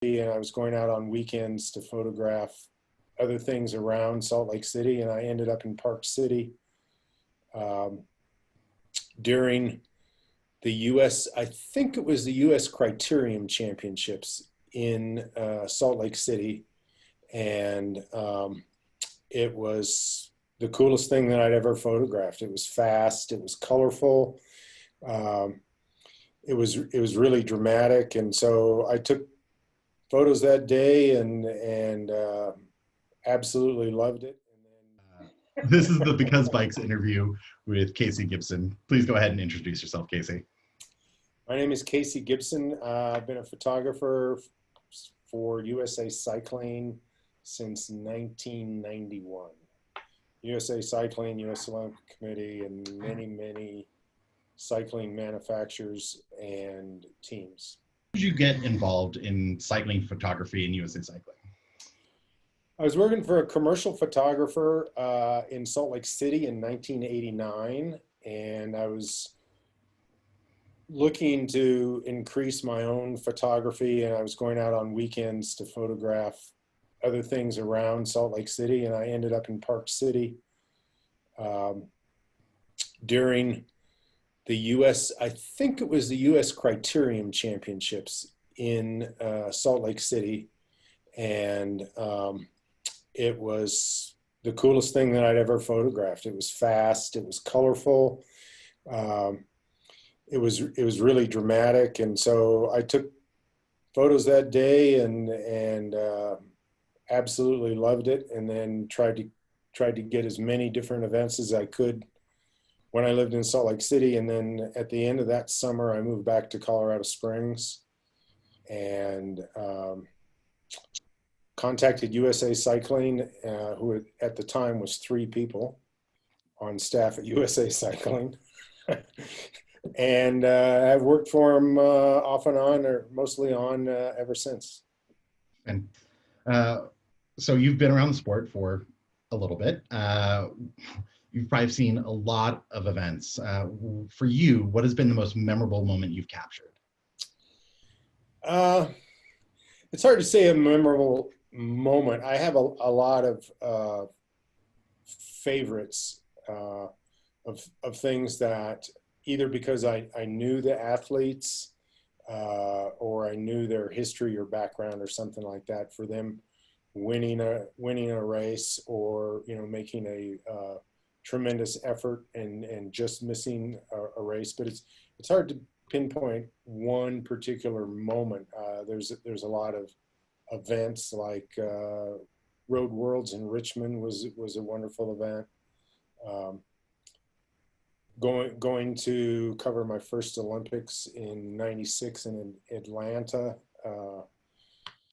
and I was going out on weekends to photograph other things around Salt Lake City, and I ended up in Park City um, during the U.S. I think it was the U.S. Criterium Championships in Salt Lake City, and it was the coolest thing that I'd ever photographed. It was fast, it was colorful, um, it was really dramatic, and so I took photos that day and absolutely loved it. This is the Because Bikes interview with Casey Gibson. Please go ahead and introduce yourself, Casey. My name is Casey Gibson. I've been a photographer for USA Cycling since 1991. USA Cycling, US Olympic Committee, and many cycling manufacturers and teams. How did you get involved in cycling photography in USA Cycling? I was working for a commercial photographer in Salt Lake City in 1989, and I was looking to increase my own photography, and I was going out on weekends to photograph other things around Salt Lake City, and I ended up in Park City during the U.S. I think it was the U.S. Criterium Championships in Salt Lake City, and it was the coolest thing that I'd ever photographed. It was fast, it was colorful, it was really dramatic, and so I took photos that day and absolutely loved it, and then tried to get as many different events as I could when I lived in Salt Lake City. And then at the end of that summer, I moved back to Colorado Springs and contacted USA Cycling, who at the time was 3 people on staff at USA Cycling. And I've worked for them off and on, or mostly on, ever since. And so you've been around the sport for a little bit. You've probably seen a lot of events. For you, what has been the most memorable moment you've captured? It's hard to say a memorable moment. I have a lot of favorites of things that either because I knew the athletes or I knew their history or background or something like that, for them winning a race, or making a tremendous effort and just missing a race. But it's hard to pinpoint one particular moment. There's a lot of events, like Road Worlds in Richmond was a wonderful event. Going to cover my first Olympics in '96 in Atlanta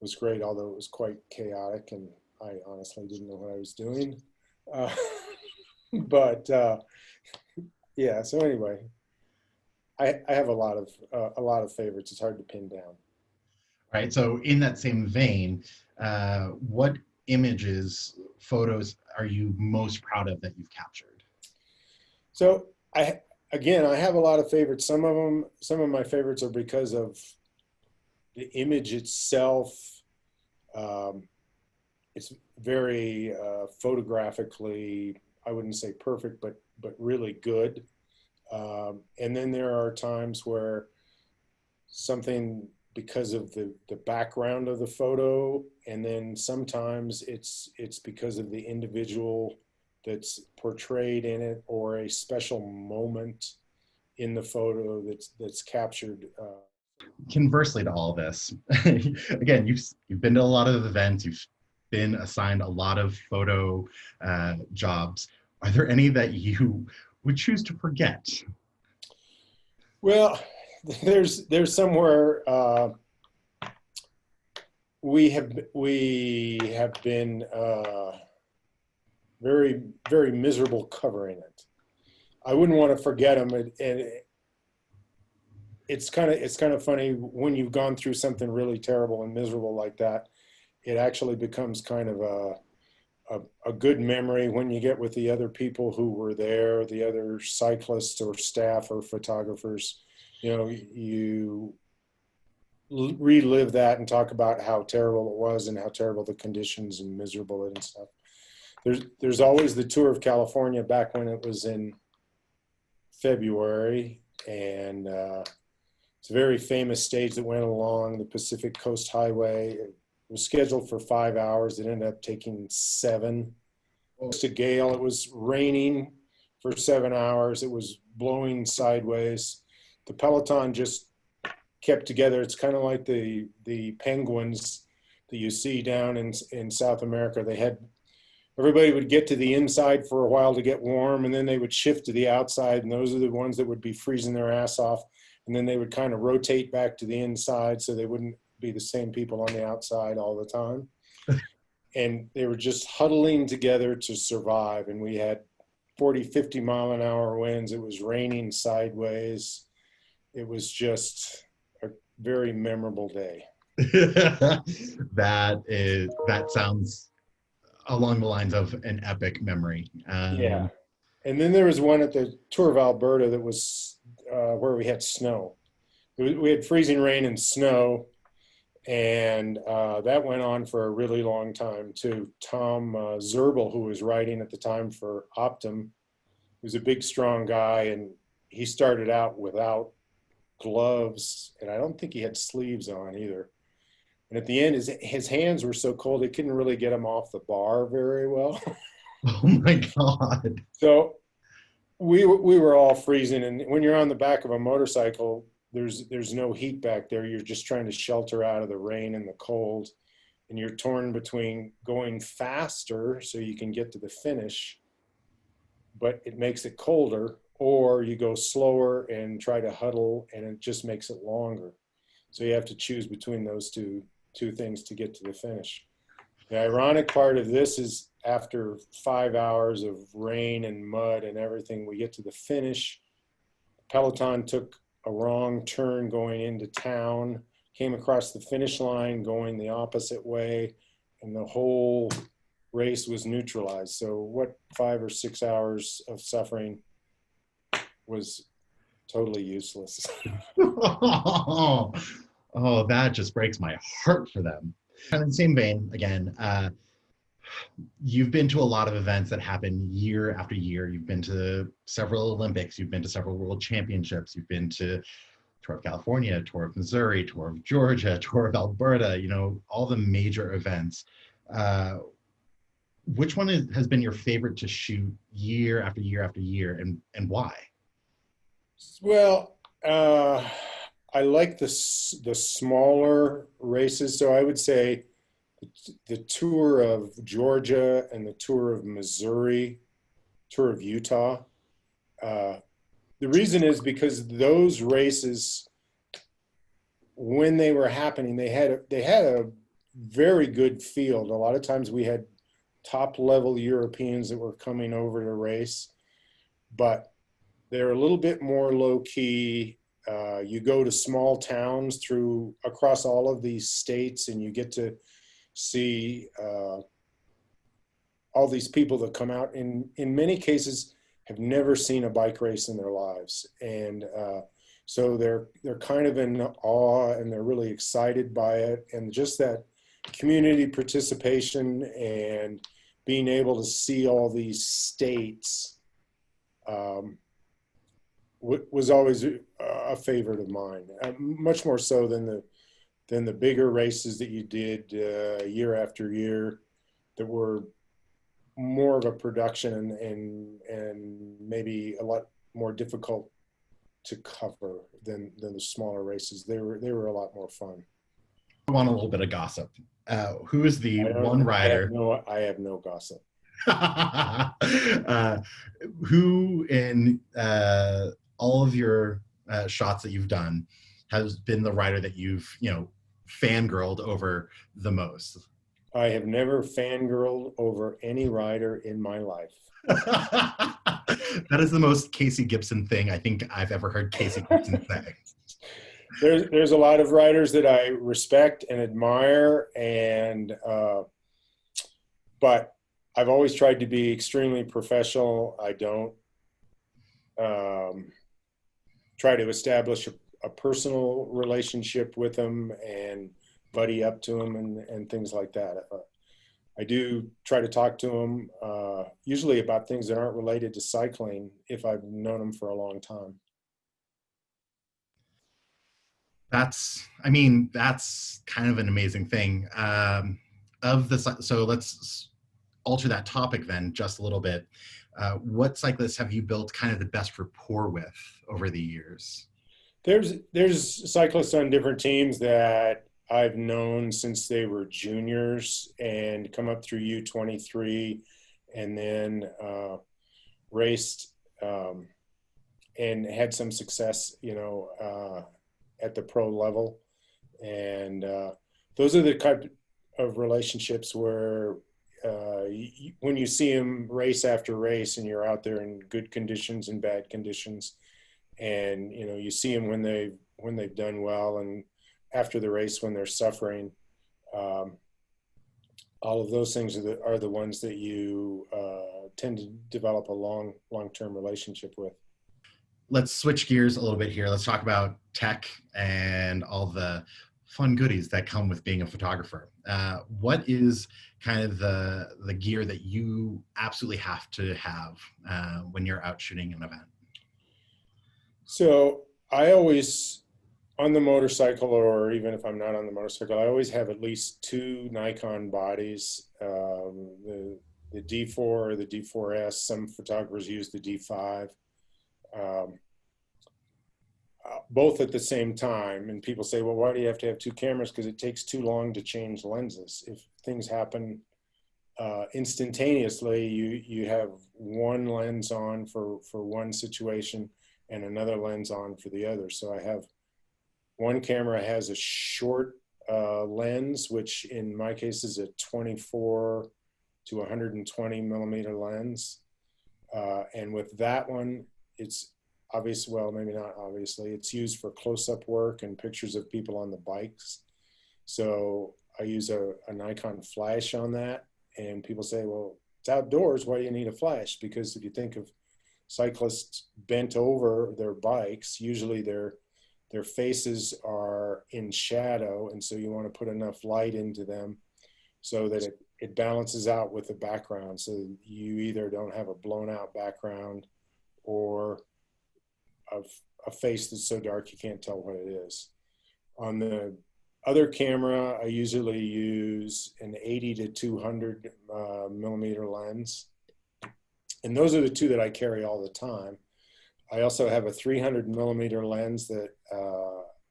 was great, although it was quite chaotic, and I honestly didn't know what I was doing. But yeah, so anyway, I have a lot of favorites. It's hard to pin down. Right. So in that same vein, what images, photos are you most proud of that you've captured? So I have a lot of favorites. Some of my favorites are because of the image itself. It's very photographically, I wouldn't say perfect, but really good. And then there are times where something, because of the background of the photo, and then sometimes it's because of the individual that's portrayed in it, or a special moment in the photo that's captured. Conversely to all this, again, you've been to a lot of events, you've been assigned a lot of photo jobs. Are there any that you would choose to forget? Well, there's somewhere we have been very miserable covering it. I wouldn't want to forget them, and it's kind of funny when you've gone through something really terrible and miserable like that. It actually becomes kind of a good memory when you get with the other people who were there, the other cyclists or staff or photographers. You relive that and talk about how terrible it was and how terrible the conditions and miserable it and stuff. There's always the Tour of California back when it was in February, and it's a very famous stage that went along the Pacific Coast Highway. It was scheduled for 5 hours. It ended up taking 7. Just a gale. It was raining for 7 hours. It was blowing sideways. The peloton just kept together. It's kind of like the penguins that you see down in South America. They had, everybody would get to the inside for a while to get warm, and then they would shift to the outside, and those are the ones that would be freezing their ass off. And then they would kind of rotate back to the inside so they wouldn't be the same people on the outside all the time. And they were just huddling together to survive. And we had 40, 50 mile an hour winds. It was raining sideways. It was just a very memorable day. That sounds along the lines of an epic memory. Yeah. And then there was one at the Tour of Alberta that was where we had snow. We had freezing rain and snow, and that went on for a really long time too. Tom Zerbel, who was riding at the time for Optum, was a big, strong guy, and he started out without gloves, and I don't think he had sleeves on either. And at the end, his hands were so cold, they couldn't really get him off the bar very well. Oh my God. So we were all freezing, and when you're on the back of a motorcycle, there's no heat back there. You're just trying to shelter out of the rain and the cold, and you're torn between going faster so you can get to the finish, but it makes it colder, or you go slower and try to huddle, and it just makes it longer. So you have to choose between those two things to get to the finish. The ironic part of this is after 5 hours of rain and mud and everything, we get to the finish. Peloton took a wrong turn going into town, came across the finish line going the opposite way, and the whole race was neutralized. So what 5 or 6 hours of suffering was totally useless. Oh, that just breaks my heart for them. And in the same vein, again, you've been to a lot of events that happen year after year. You've been to several Olympics. You've been to several World Championships. You've been to Tour of California, Tour of Missouri, Tour of Georgia, Tour of Alberta, all the major events. Which one has been your favorite to shoot year after year after year, and why? Well, I like the smaller races. So I would say the Tour of Georgia and the Tour of Missouri, Tour of Utah. The reason is because those races, when they were happening, they had a very good field. A lot of times we had top level Europeans that were coming over to race, but they're a little bit more low key. You go to small towns across all of these states, and you get to see all these people that come out, in many cases have never seen a bike race in their lives. And so they're kind of in awe, and they're really excited by it. And just that community participation and being able to see all these states was always a favorite of mine, much more so than the bigger races that you did year after year that were more of a production and maybe a lot more difficult to cover than the smaller races. They were a lot more fun. I want a little bit of gossip. Who is the one rider? I have no gossip. Who in all of your shots that you've done has been the rider that you've fangirled over the most? I have never fangirled over any rider in my life. That is the most Casey Gibson thing I think I've ever heard Casey Gibson say. There's a lot of riders that I respect and admire, but I've always tried to be extremely professional. I don't try to establish a personal relationship with them and buddy up to them and things like that. I do try to talk to them, usually about things that aren't related to cycling if I've known them for a long time. I mean, that's kind of an amazing thing. So let's alter that topic then just a little bit. What cyclists have you built kind of the best rapport with over the years? There's cyclists on different teams that I've known since they were juniors and come up through U23 and then raced and had some success, at the pro level. And those are the type of relationships where when you see them race after race and you're out there in good conditions and bad conditions, and you see them when they've done well, and after the race when they're suffering, all of those things are the ones that you tend to develop a long-term relationship with. Let's switch gears a little bit here. Let's talk about tech and all the fun goodies that come with being a photographer. What is kind of the gear that you absolutely have to have when you're out shooting an event? So I always, on the motorcycle, or even if I'm not on the motorcycle, I always have at least two Nikon bodies, the D4 or the D4S. Some photographers use the D5. Both at the same time. And people say, well, why do you have to have two cameras? Because it takes too long to change lenses. If things happen instantaneously, you have one lens on for one situation and another lens on for the other. So I have one camera has a short lens, which in my case is a 24 to 120 millimeter lens. And with that one, it's obvious, well, maybe not obviously, it's used for close-up work and pictures of people on the bikes. So I use a Nikon flash on that, and people say, well, it's outdoors, why do you need a flash? Because if you think of cyclists bent over their bikes, usually their faces are in shadow, and so you want to put enough light into them so that it balances out with the background, so you either don't have a blown out background or a face that's so dark you can't tell what it is. On the other camera, I usually use an 80 to 200 millimeter lens. And those are the two that I carry all the time. I also have a 300 millimeter lens that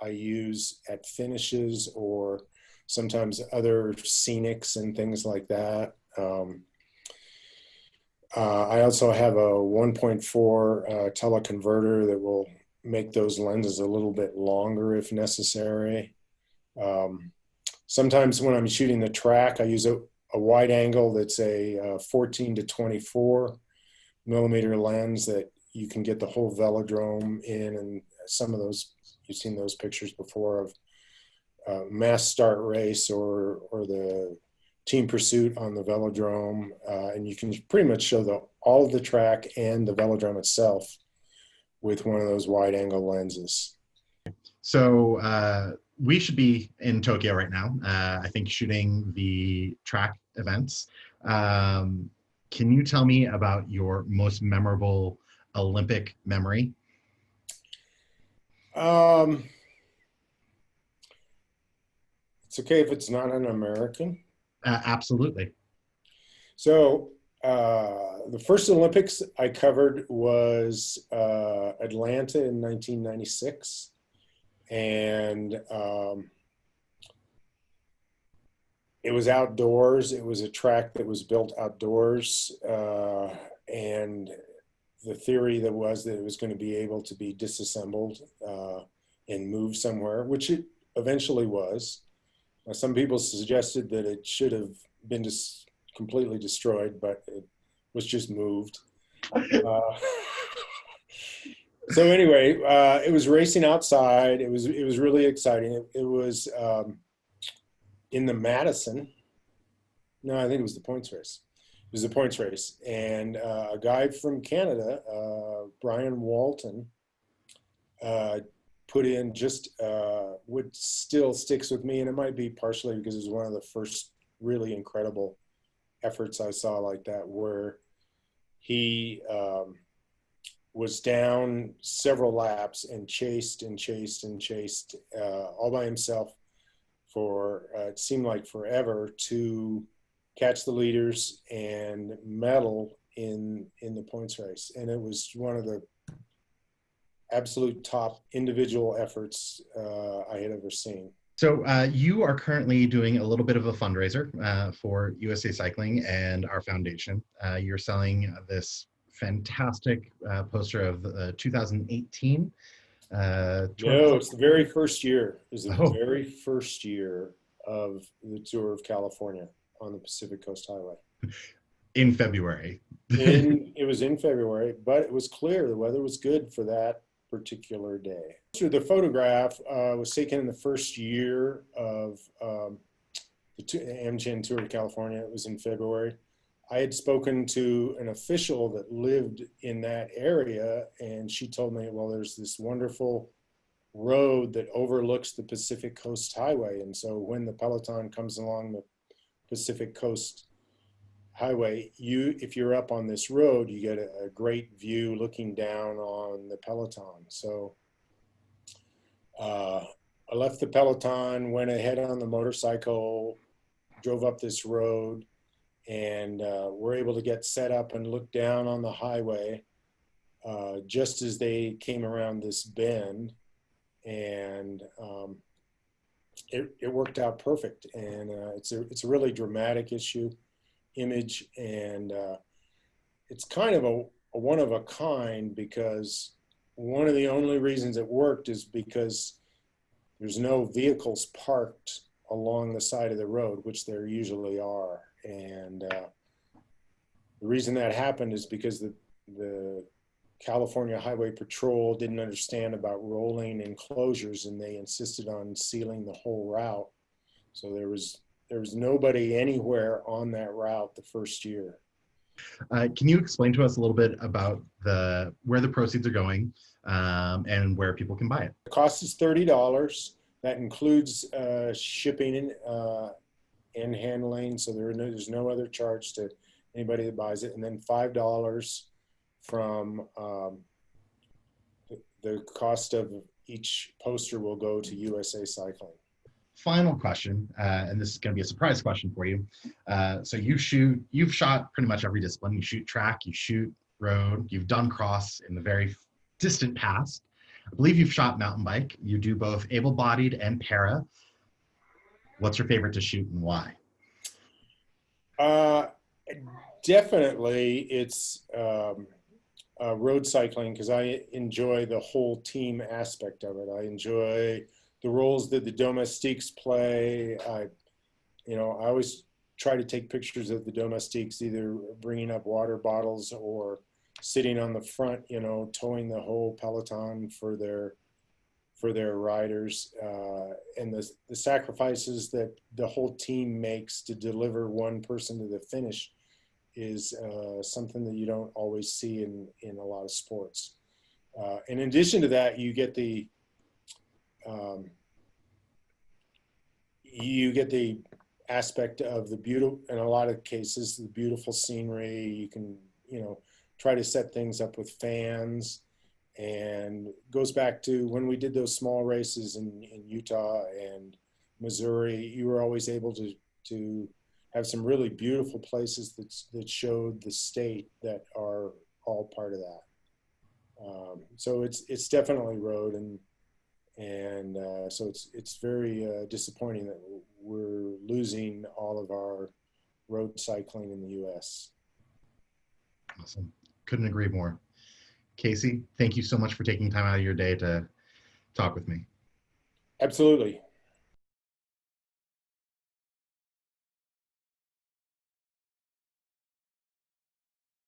I use at finishes or sometimes other scenics and things like that. I also have a 1.4 teleconverter that will make those lenses a little bit longer if necessary. Sometimes when I'm shooting the track, I use a wide angle that's a 14 to 24 millimeter lens that you can get the whole velodrome in, and some of those, you've seen those pictures before of mass start race or the team pursuit on the velodrome, and you can pretty much show all of the track and the velodrome itself with one of those wide angle lenses. So we should be in Tokyo right now, I think shooting the track events. Can you tell me about your most memorable Olympic memory? It's okay if it's not an American. Absolutely. So the first Olympics I covered was Atlanta in 1996. And it was outdoors. It was a track that was built outdoors. And the theory that was that it was going to be able to be disassembled and moved somewhere, which it eventually was. Some people suggested that it should have been completely destroyed, but it was just moved. So anyway, it was racing outside. It was really exciting. It was in the Madison. No, I think it was the points race. It was the points race, and a guy from Canada, Brian Walton, put in just what still sticks with me, and it might be partially because it was one of the first really incredible efforts I saw like that, where he was down several laps and chased and chased and chased all by himself for it seemed like forever to catch the leaders and medal in the points race. And it was one of the absolute top individual efforts I had ever seen. So you are currently doing a little bit of a fundraiser for USA Cycling and our foundation. You're selling this fantastic poster of 2018. No, it's the very first year. It was the Oh, very first year of the Tour of California on the Pacific Coast Highway. in February. It was in February, but it was clear. The weather was good for that particular day. So the photograph was taken in the first year of the Amgen Tour of California. It was in February. I had spoken to an official that lived in that area, and she told me, well, there's this wonderful road that overlooks the Pacific Coast Highway. And so when the Peloton comes along the Pacific Coast Highway, if you're up on this road, you get a great view looking down on the Peloton. So I left the Peloton, went ahead on the motorcycle, drove up this road, and were able to get set up and look down on the highway just as they came around this bend. And it worked out perfect. And it's a really dramatic image, and it's kind of a one of a kind, because one of the only reasons it worked is because there's no vehicles parked along the side of the road, which there usually are. And the reason that happened is because the California Highway Patrol didn't understand about rolling enclosures, and they insisted on sealing the whole route. So there was nobody anywhere on that route the first year. Can you explain to us a little bit about where the proceeds are going and where people can buy it? The cost is $30. That includes shipping and handling, so there's no other charge to anybody that buys it. And then $5 from the cost of each poster will go to USA Cycling. Final question, and this is going to be a surprise question for you. So you've shot pretty much every discipline. You shoot track, you shoot road, you've done cross in the very distant past. I believe you've shot mountain bike. You do both able-bodied and para. What's your favorite to shoot and why? Definitely it's road cycling, because I enjoy the whole team aspect of it. I enjoy the roles that the domestiques play. I always try to take pictures of the domestiques, either bringing up water bottles or sitting on the front, towing the whole peloton for their riders, and the sacrifices that the whole team makes to deliver one person to the finish is something that you don't always see in a lot of sports. In addition to that, you get the aspect of the beautiful, in a lot of cases, the beautiful scenery. You can, try to set things up with fans, and goes back to when we did those small races in Utah and Missouri. You were always able to have some really beautiful places that showed the state that are all part of that. So it's definitely road, and so it's very disappointing that we're losing all of our road cycling in the U.S. Awesome. Couldn't agree more. Casey, thank you so much for taking time out of your day to talk with me. Absolutely.